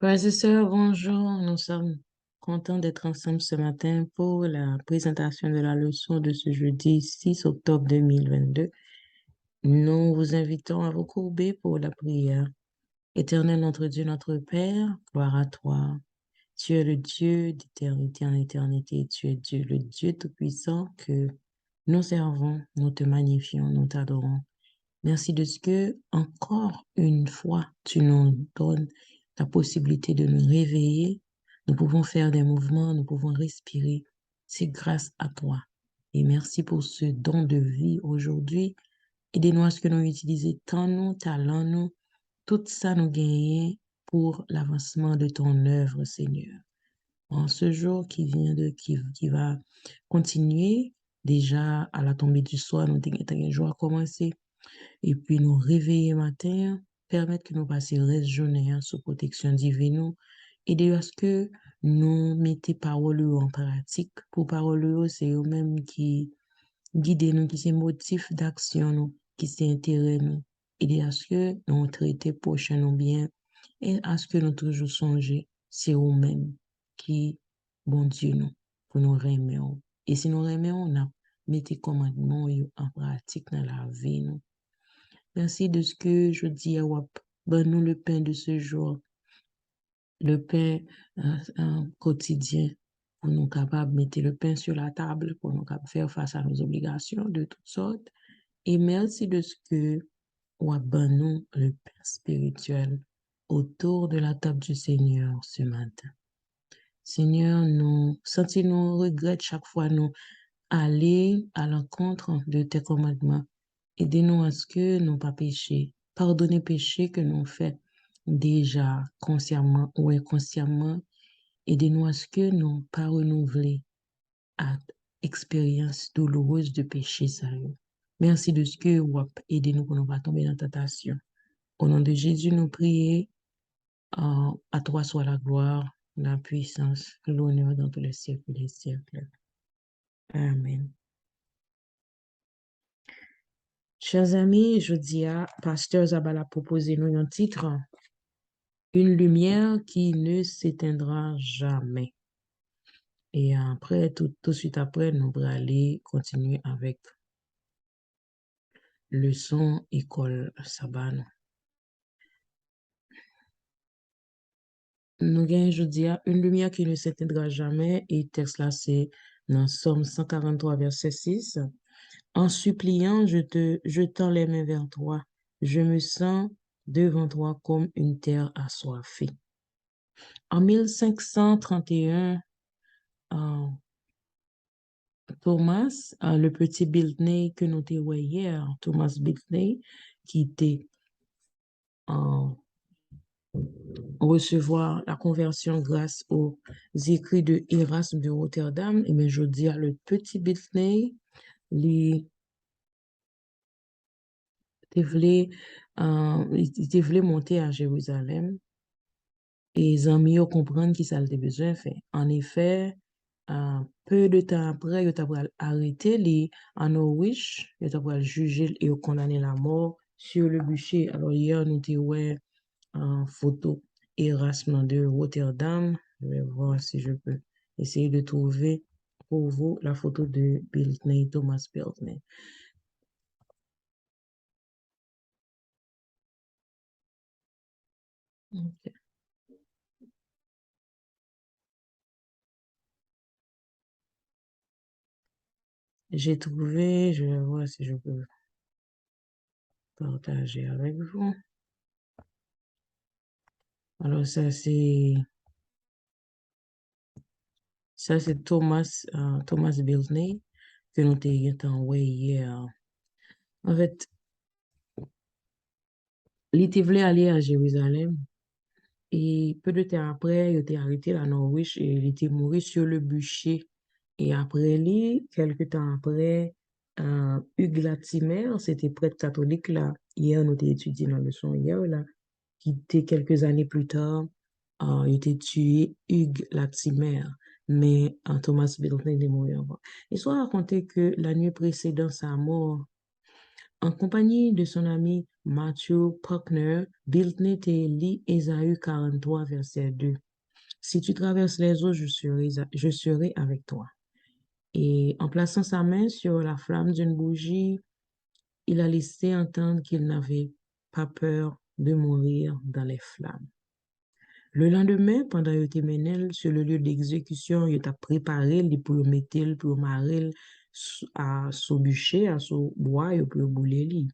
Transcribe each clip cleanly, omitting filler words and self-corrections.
Frères et sœurs, bonjour. Nous sommes contents d'être ensemble ce matin pour la présentation de la leçon de ce jeudi 6 octobre 2022. Nous vous invitons à vous courber pour la prière. Éternel notre Dieu, notre Père, gloire à toi. Tu es le Dieu d'éternité en éternité. Tu es Dieu, le Dieu tout-puissant que nous servons, nous te magnifions, nous t'adorons. Merci de ce que, encore une fois, tu nous donnes la possibilité de nous réveiller. Nous pouvons faire des mouvements, nous pouvons respirer. C'est grâce à toi. Et merci pour ce don de vie aujourd'hui. Aidez-nous à ce que nous utilisions tant nous, talents nous, tout ça nous gagne pour l'avancement de ton œuvre, Seigneur. En ce jour qui va continuer, déjà à la tombée du soir, nous avons un jour à commencer. Et puis nous réveiller matin, permettre que nous passions le reste de journée sous protection divine, et de ce que nous mettons parole en pratique. Pour parole, c'est eux-mêmes qui guident nous, qui sont motifs d'action nous, qui sont intérêts nous. Et de ce que nous traitons prochain nous bien, et à ce que nous toujours songer, c'est eux-mêmes qui, bon Dieu nous, pour nous remettre. Et si nous remettons, on a mis commandements en pratique dans la vie nous. Merci de ce que je dis à WAP. Donne-nous le pain de ce jour, le pain quotidien, pour nous capables de mettre le pain sur la table, pour nous capables de faire face à nos obligations de toutes sortes. Et merci de ce que WAP donne-nous le pain spirituel autour de la table du Seigneur ce matin. Seigneur, nous regrettons chaque fois nous aller à l'encontre de tes commandements. Aidez-nous à ce que nous pas pécher. Pardonnez péché que nous fait déjà consciemment ou inconsciemment. Aidez-nous à ce que nous pas renouveler à expérience douloureuse de péché sérieux. Merci de ce que vous aidez-nous pour ne pas tomber dans la tentation. Au nom de Jésus, nous prions. À toi soit la gloire, la puissance, l'honneur dans tous les siècles des siècles. Amen. Chers amis, je dis à Pasteur Zabala proposer nous un titre, une lumière qui ne s'éteindra jamais. Et après, tout de suite après, nous allons aller continuer avec leçon école Sabano. Nous gagnons, je dis, une lumière qui ne s'éteindra jamais. Et texte là, c'est dans Somme 143, verset 6. En suppliant, je tends les mains vers toi. Je me sens devant toi comme une terre assoiffée. En 1531, Thomas, le petit Biltney que nous avons hier, Thomas Biltney, qui était en recevoir la conversion grâce aux écrits de Erasme de Rotterdam, et bien je dis à le petit Biltney, il voulait monter à Jérusalem. Et les amis comprennent qui ça a besoin de faire. En effet, peu de temps après, ils ont arrêté les en Norwich, ils ont jugé et condamné la mort sur le bûcher. Alors hier, nous avons en photo Erasme de Rotterdam. Je vais voir si je peux essayer de trouver pour vous la photo de Biltney, Thomas Biltney. Okay. J'ai trouvé, je vais voir si je peux partager avec vous. Alors ça c'est Thomas Biltney que nous avons hier. En fait, il était aller à Jérusalem et peu de temps après, il était arrêté à Norwich et il était mort sur le bûcher. Et après lui, quelques temps après, Hugues Latimer, c'était prêtre catholique là, hier nous avons étudié dans le leçon hier là, qui était quelques années plus tard, il était tué Hugues Latimer, mais Thomas Biltney est mort avant. L'histoire racontait que la nuit précédant sa mort, En compagnie de son ami Matthew Puckner, Biltney te lit Ésaü 43, verset 2. Si tu traverses les eaux, je serai avec toi. Et en plaçant sa main sur la flamme d'une bougie, il a laissé entendre qu'il n'avait pas peur de mourir dans les flammes. Le lendemain, pendant que tu mené sur le lieu d'exécution, il t'a préparé pour mettre pour marrer à son bûcher, à son bois, et pour bouler.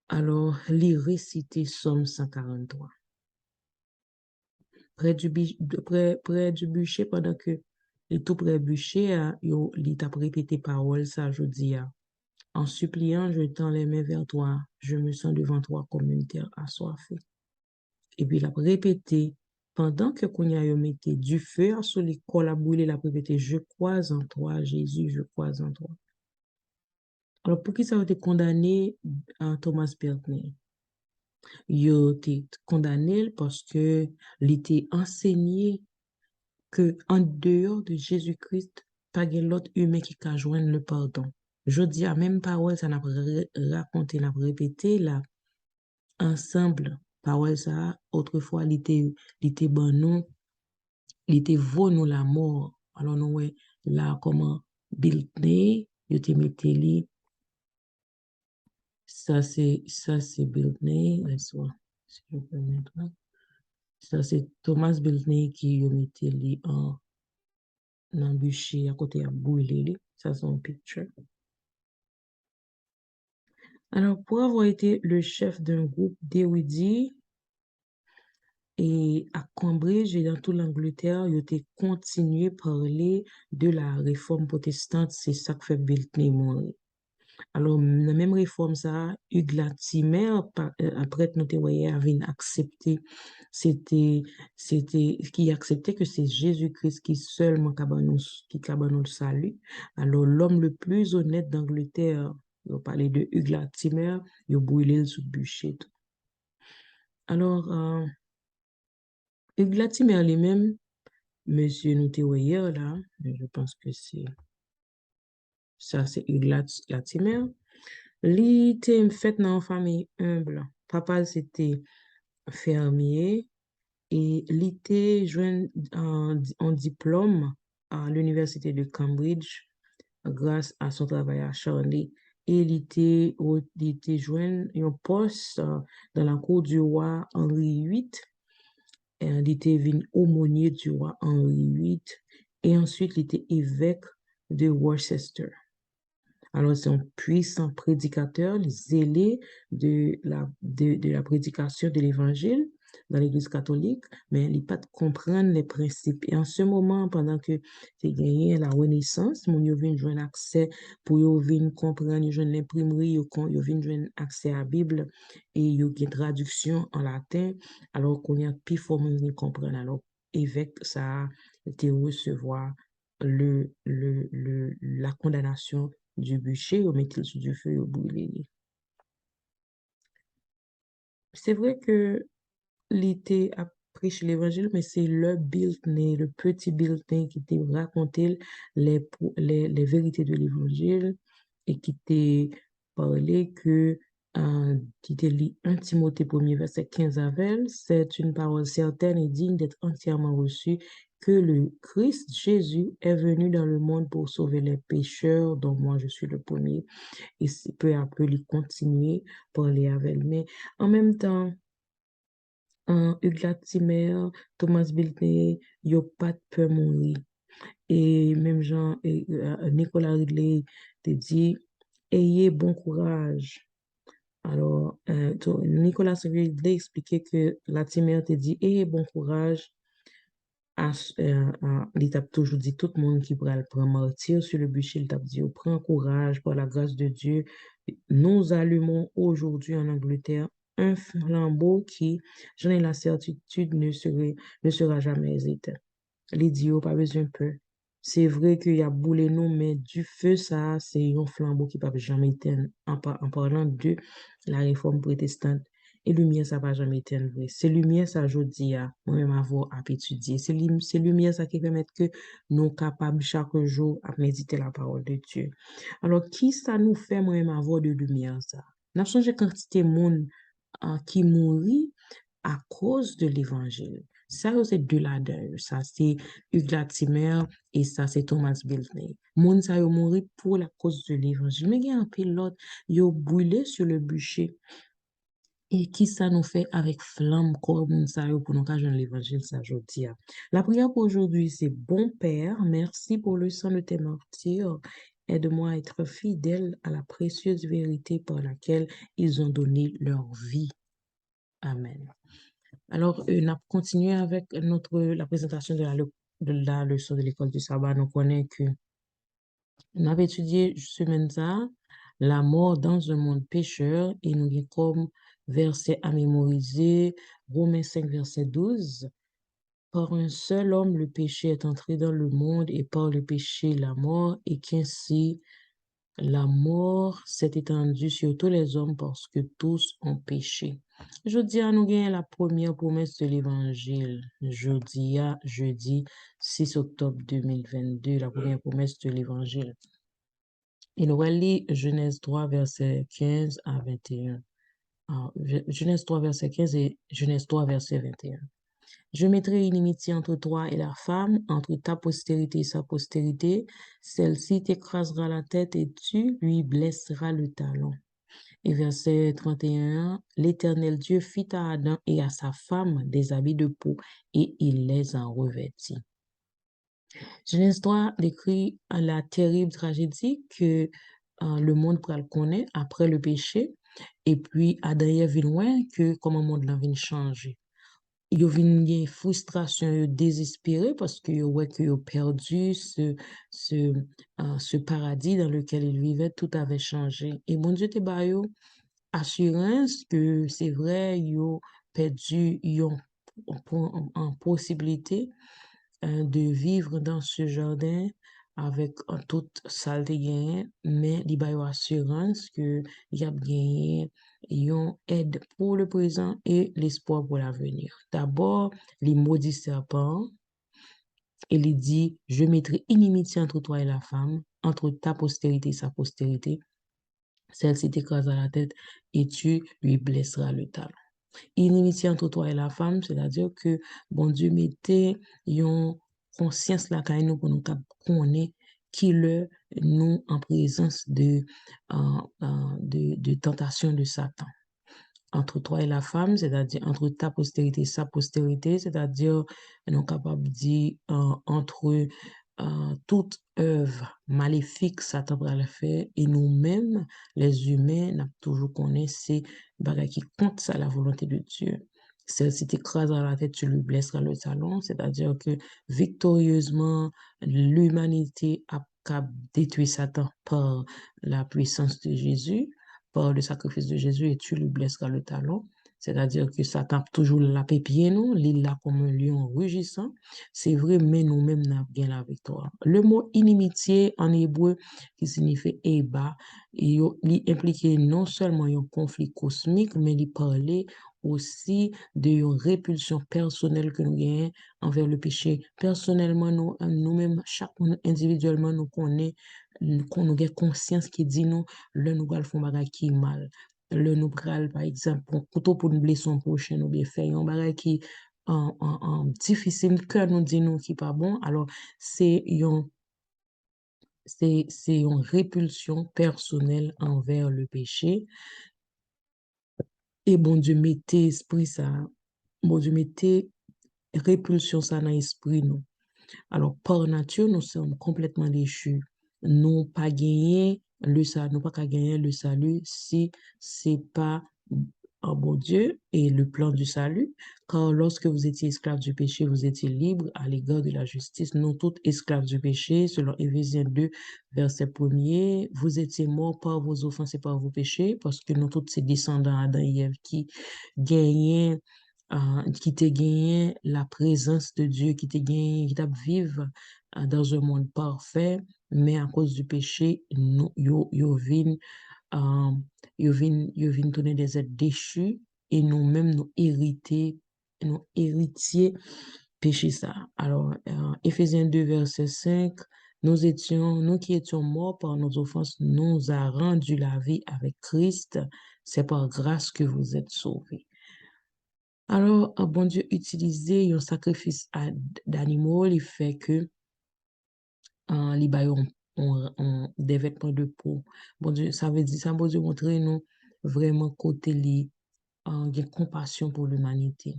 Alors, il récité Somme 143. Près du bûcher, pendant que il tout près du bûcher, il t'a répété parole, ça, je dis, en suppliant, je tends les mains vers toi, je me sens devant toi comme une terre assoiffée. Et puis, il a répété, pendant que Kounia yo mettait du feu à sous l'école à brûler, il a répété, je crois en toi, Jésus, je crois en toi. Alors, pour qui ça a été condamné à Thomas Bertnet? Il a été condamné parce que il était enseigné que en dehors de Jésus-Christ, pas de l'autre humain qui peut joindre le pardon. Je dis à même parole, ça n'a raconté, n'a répété là, ensemble. Parole ça, autrefois, il était bon nous, il était vaut nous la mort. Alors nous, ouais, là, comment Biltney, il te mettait li, ça c'est Biltney, laisse-moi, si je peux mettre là. Ça c'est Thomas Biltney qui mettait li en bûcher à côté à brûler. Ça, c'est un picture. Alors, pour avoir été le chef d'un groupe d'érudits et à Cambridge et dans toute l'Angleterre, il a continué à parler de la réforme protestante. C'est ça que fait Biltney mourir. Alors, la même réforme, ça, Hugues Latimer, après, nous avait accepté, qui acceptait que c'est Jésus-Christ qui seulement qui nous le salut. Alors, l'homme le plus honnête d'Angleterre, on parlait de Hugues Latimer, il a brûlé sous le bûcher. Alors, Hugues Latimer lui-même, monsieur nous là, je pense que c'est ça, c'est Hugues Latimer. Li était fait dans une famille humble. Papa c'était fermier et li était joint un diplôme à l'université de Cambridge grâce à son travail acharné. Et il était joint un poste dans la cour du roi Henri VIII. Et il était aumônier du roi Henri VIII. Et ensuite, il était évêque de Worcester. Alors, c'est un puissant prédicateur, zélé de la prédication de l'Évangile dans l'Église catholique, mais il n'est pas de comprendre les principes. Et en ce moment, pendant que tu gagné la Renaissance, mon yo vient jouer accès pour yo vient comprendre, yo jouer l'imprimerie, yo vient jouer accès à la Bible et yo une traduction en latin, alors qu'on y a plus fort de comprendre. Alors, évêque, ça a été recevoir la condamnation du bûcher, ou mettre sur du feu, au brûler. C'est vrai que l'été a prêché l'évangile, mais c'est le Biltney, le petit Biltney qui t'a raconté les vérités de l'évangile et qui t'a parlé que, qui t'a lu 1 Timothée 1er verset 15 à 20, c'est une parole certaine et digne d'être entièrement reçue que le Christ Jésus est venu dans le monde pour sauver les pécheurs, dont moi je suis le premier. Et peu à peu, il continuer pour aller avec. Mais en même temps, Hugues Latimer, Thomas Biltney, ils n'ont pas de peur mourir. Et même Jean, Nicolas Ridley te dit, ayez bon courage. Alors, Nicolas Ridley expliquait que Latimer te dit, ayez bon courage. Il t'a toujours dit, tout le monde qui pourra le prendre martyr sur le bûcher, il t'a dit, prends courage par la grâce de Dieu. Nous allumons aujourd'hui en Angleterre un flambeau qui, j'en ai la certitude, ne sera jamais éteint. L'idiot, pas besoin de peur. C'est vrai qu'il y a boulé nous, mais du feu, ça, c'est un flambeau qui ne peut jamais éteindre en parlant de la réforme protestante. et lumière ça va jamais être vrai. C'est lumière ça jodi a, moi-même avoir à étudier. C'est lumière ça qui permet que nous capables chaque jour à méditer la parole de Dieu. Alors, qui ça nous fait moi-même avoir de lumière ça? N'a changé quantité de monde qui mourit à cause de l'évangile. Ça, c'est deux là-dedans. Ça, c'est Hugues Latimer et ça, c'est Thomas Bilney. Moun ça yo mouri pour la cause de l'évangile. Mais il y a un pilote, yo brûlé sur le bûcher. Et qui ça nous fait avec flamme comme moun ça yo pour nous cacher l'évangile, ça, je dis. La prière pour aujourd'hui, c'est bon Père, merci pour le sang de tes martyrs. Aide-moi à être fidèle à la précieuse vérité par laquelle ils ont donné leur vie. Amen. Alors, on a continué avec la présentation de la leçon de l'école du sabbat. Nous connaissons que on avait étudié semaine ça, la mort dans un monde pécheur et nous avons comme verset à mémoriser, Romains 5, verset 12. Par un seul homme, le péché est entré dans le monde et par le péché, la mort, et qu'ainsi la mort s'est étendue sur tous les hommes parce que tous ont péché. Jeudi, nous gagnons la première promesse de l'évangile. Jeudi 6 octobre 2022, la première promesse de l'évangile. Et nous allons Genèse 3, verset 15 à 21. Genèse 3, verset 15 et Genèse 3, verset 21. Je mettrai une inimitié entre toi et la femme, entre ta postérité et sa postérité. Celle-ci t'écrasera la tête et tu lui blesseras le talon. Et verset 31, l'Éternel Dieu fit à Adam et à sa femme des habits de peau et il les en revêtit. Genèse 3 décrit la terrible tragédie que le monde pral connaît après le péché. Et puis, Adam et Ève vin que comment le monde là vient changer. Yo vin gen frustration, yo désespéré parce que yo que yo perdu ce paradis dans lequel ils vivaient, tout avait changé. Et bon Dieu te ba yo assurance que c'est vrai, yo perdu en possibilité de vivre dans ce jardin avec toute saleté gagné, mais il y a assurance que y a gagné une aide pour le présent et l'espoir pour l'avenir. D'abord, les maudits serpents, et il dit, je mettrai inimitié entre toi et la femme, entre ta postérité et sa postérité. Celle-ci t'écrasera la tête et tu lui blesseras le talon. Inimitié entre toi et la femme, c'est-à-dire que bon Dieu mettait une conscience là quand nous pour nous connaître qui le nous en présence de tentation de Satan. Entre toi et la femme, c'est-à-dire entre ta postérité et sa postérité, c'est-à-dire nous capables de dire entre toute œuvre maléfique Satan va le faire et nous-mêmes les humains n'a toujours connaissé bagay qui compte ça la volonté de Dieu. Celle-ci t'écrase à la tête, tu lui blesseras le talon, c'est-à-dire que victorieusement l'humanité a détruit Satan par la puissance de Jésus, par le sacrifice de Jésus, et tu lui blesseras le talon. C'est-à-dire que Satan toujours la pied nous, il là comme un lion rugissant. C'est vrai, mais nous-mêmes n'avons bien la victoire. Le mot inimitié en hébreu, qui signifie Eba, il implique non seulement un conflit cosmique, mais il parlait aussi de une répulsion personnelle que nous avons envers le péché. Personnellement, nous-mêmes, chaque individuellement, nous connaissons, nous avons conscience qui dit nous, le nous allons faire bagay qui est mal. Le nous pral, par exemple, couteau pour nous blesser son prochain, ou bien faire un bagay qui difficile, que nous dit nous qui pas bon. Alors, c'est une répulsion personnelle envers le péché. Et bon Dieu mettez esprit ça, bon Dieu mettez répulsion ça dans l'esprit nous. Alors, par nature, nous sommes complètement déchus. Nous pas gagné le salut, nous pas gagner le salut si c'est pas un bon Dieu et le plan du salut. Car lorsque vous étiez esclaves du péché, vous étiez libres à l'égard de la justice. Nous tous esclaves du péché, selon Éphésiens 2, verset 1er, vous étiez morts par vos offenses et par vos péchés, parce que nous tous ces descendants Adam et Ève qui gagnaient qui te gagné la présence de Dieu, qui te gagné, qui t'a vivre dans un monde parfait, mais à cause du péché, yo vin tourner des êtres déchus et nous-mêmes nous héritiers péché ça. Alors, Éphésiens 2, verset 5, nous qui étions morts par nos offenses, nous a rendu la vie avec Christ. C'est par grâce que vous êtes sauvés. Alors, bon Dieu utilisait un sacrifice d'animaux, il fait que li bay des vêtements de peau. Bon Dieu, ça veut dire, ça bon Dieu montrer nous vraiment côté li, gen compassion pour l'humanité.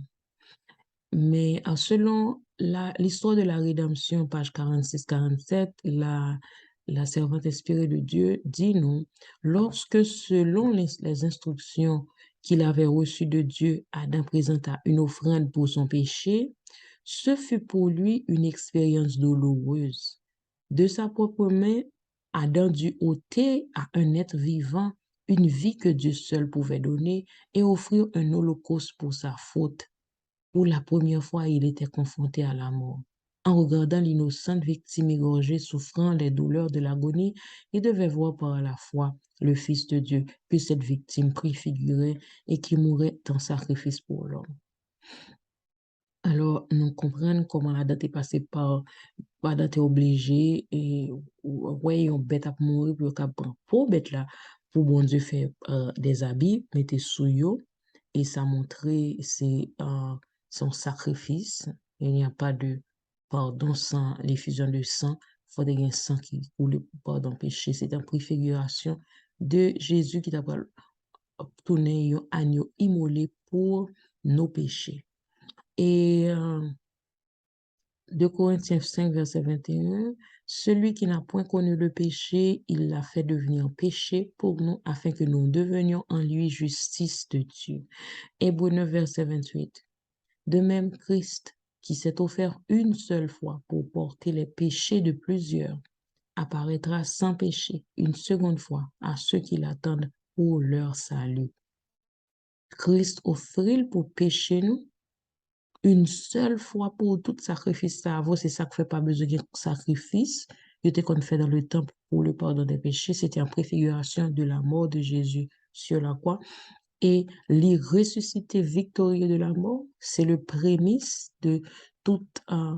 Mais selon l'histoire de la rédemption, page 46-47, la servante inspirée de Dieu dit nous, lorsque selon les instructions qu'il avait reçues de Dieu, Adam présenta une offrande pour son péché, ce fut pour lui une expérience douloureuse. De sa propre main, Adam dut ôter à un être vivant une vie que Dieu seul pouvait donner et offrir un holocauste pour sa faute. Pour la première fois, il était confronté à la mort. En regardant l'innocente victime égorgée souffrant les douleurs de l'agonie, il devait voir par la foi le Fils de Dieu, que cette victime préfigurait et qui mourait en sacrifice pour l'homme. Alors, nous comprenons comment Adam est passé par Adam est obligé et ouais, on bête à mourir pour bête là, pour bon Dieu faire des habits, mettre sous yo, et ça montrait son sacrifice. Il n'y a pas de pardon sans l'effusion de sang. Il faut un sang qui coule pour pardon péché. C'est une préfiguration de Jésus qui t'a tourné un agneau immolé pour nos péchés. Et 2 Corinthiens 5, verset 21, celui qui n'a point connu le péché, il l'a fait devenir péché pour nous, afin que nous devenions en lui justice de Dieu. Hébreux 9, verset 28. De même, Christ, qui s'est offert une seule fois pour porter les péchés de plusieurs, apparaîtra sans péché une seconde fois à ceux qui l'attendent pour leur salut. Christ offrit pour pécher nous une seule fois pour tout sacrifice ça c'est ça qui fait pas besoin de sacrifice. Il était qu'on fait dans le temple pour le pardon des péchés. C'était en préfiguration de la mort de Jésus sur la croix. Et les ressuscité victorieux de la mort, c'est le prémisse toute, euh,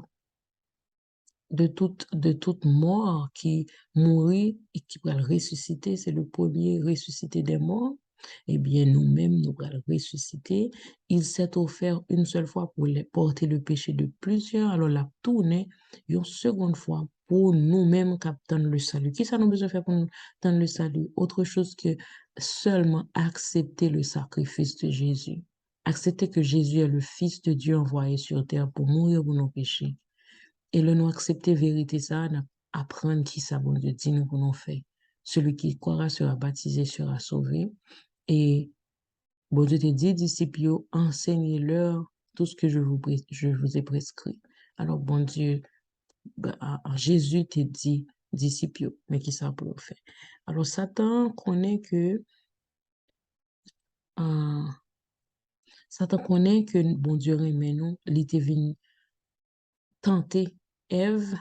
de toute mort qui mourit et qui va le ressusciter. C'est le premier ressuscité des morts. Eh bien, nous-mêmes, nous allons le ressusciter. Il s'est offert une seule fois pour porter le péché de plusieurs. Alors, la tournée, une seconde fois pour nous-mêmes capter le salut. Qui ça nous besoin de faire pour nous dans le salut? Autre chose que seulement accepter le sacrifice de Jésus. Accepter que Jésus est le Fils de Dieu envoyé sur terre pour mourir pour nos péchés. Et le nous accepter vérité ça, apprendre qui ça, bon Dieu, dit nous pour nous faire. Celui qui croira sera baptisé, sera sauvé. Et bon Dieu te dit, disciples, enseignez-leur tout ce que je vous ai prescrit. Alors, bon Dieu, Jésus te dit, disciples, mais qui ça pour faire? Alors, euh, Satan connaît que bon Dieu remet nous, il était venu tenter Ève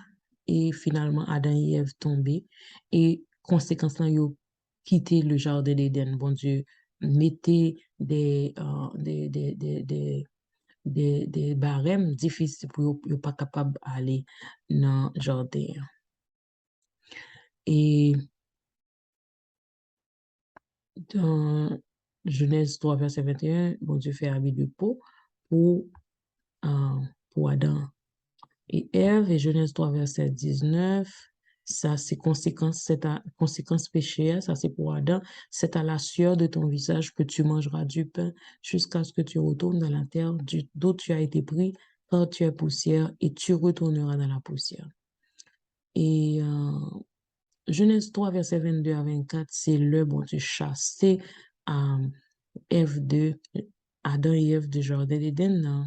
et finalement Adam et Ève tombés et conséquence là yo quitté le jardin d'Éden. Bon Dieu mettez des barèmes difficiles pour yo pas capable d'aller dans le jardin. Et dans Genèse 3 verset 21, bon Dieu fait habit de peau pour Adam et Ève, et Genèse 3, verset 19, ça c'est conséquence péché, ça c'est pour Adam, c'est à la sueur de ton visage que tu mangeras du pain jusqu'à ce que tu retournes dans la terre d'où tu as été pris, car tu es poussière et tu retourneras dans la poussière. Et Genèse 3, verset 22 à 24, c'est le bon Dieu chassé Ève Adam et Ève du jardin d'Éden.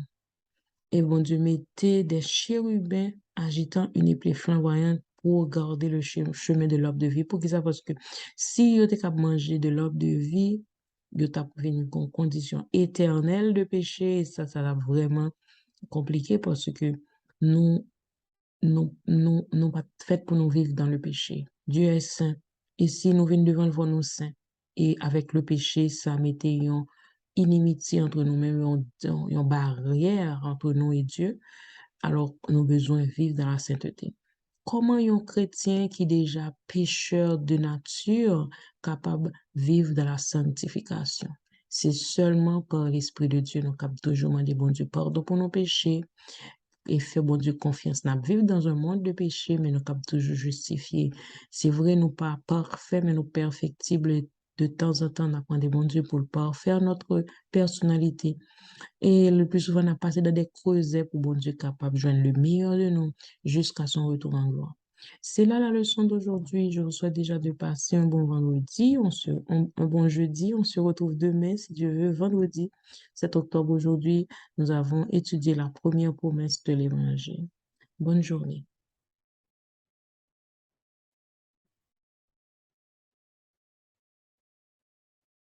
Et bon Dieu mettait des chérubins agitant une épée flamboyante pour garder le chemin de l'arbre de vie. Pour qui ça? Parce que si vous êtes capable de manger de l'arbre de vie, vous êtes venu en condition éternelle de péché. Et ça va vraiment compliqué parce que nous, nous pas fait pour nous vivre dans le péché. Dieu est saint. Et si nous venons devant le voir nous saint, et avec le péché, ça mettait inimitié entre nous-mêmes, une barrière entre nous et Dieu, alors nous avons besoin de vivre dans la sainteté. Comment un chrétien qui est déjà pécheur de nature capable de vivre dans la sanctification? C'est seulement par l'Esprit de Dieu nous capable toujours demander bon Dieu pardon pour nos péchés et faire bon Dieu confiance. Nous vivons dans un monde de péché, mais nous capable toujours justifier. C'est vrai, nous pas parfaits, mais nous perfectibles. De temps en temps, nous apprenons bon Dieu pour le parfaire notre personnalité. Et le plus souvent, on a passé dans des creusets pour bon Dieu capable de joindre le meilleur de nous jusqu'à son retour en gloire. C'est là la leçon d'aujourd'hui. Je vous souhaite déjà de passer un bon vendredi, un bon jeudi. On se retrouve demain, si Dieu veut, vendredi 7 octobre. Aujourd'hui, nous avons étudié la première promesse de l'Évangile. Bonne journée.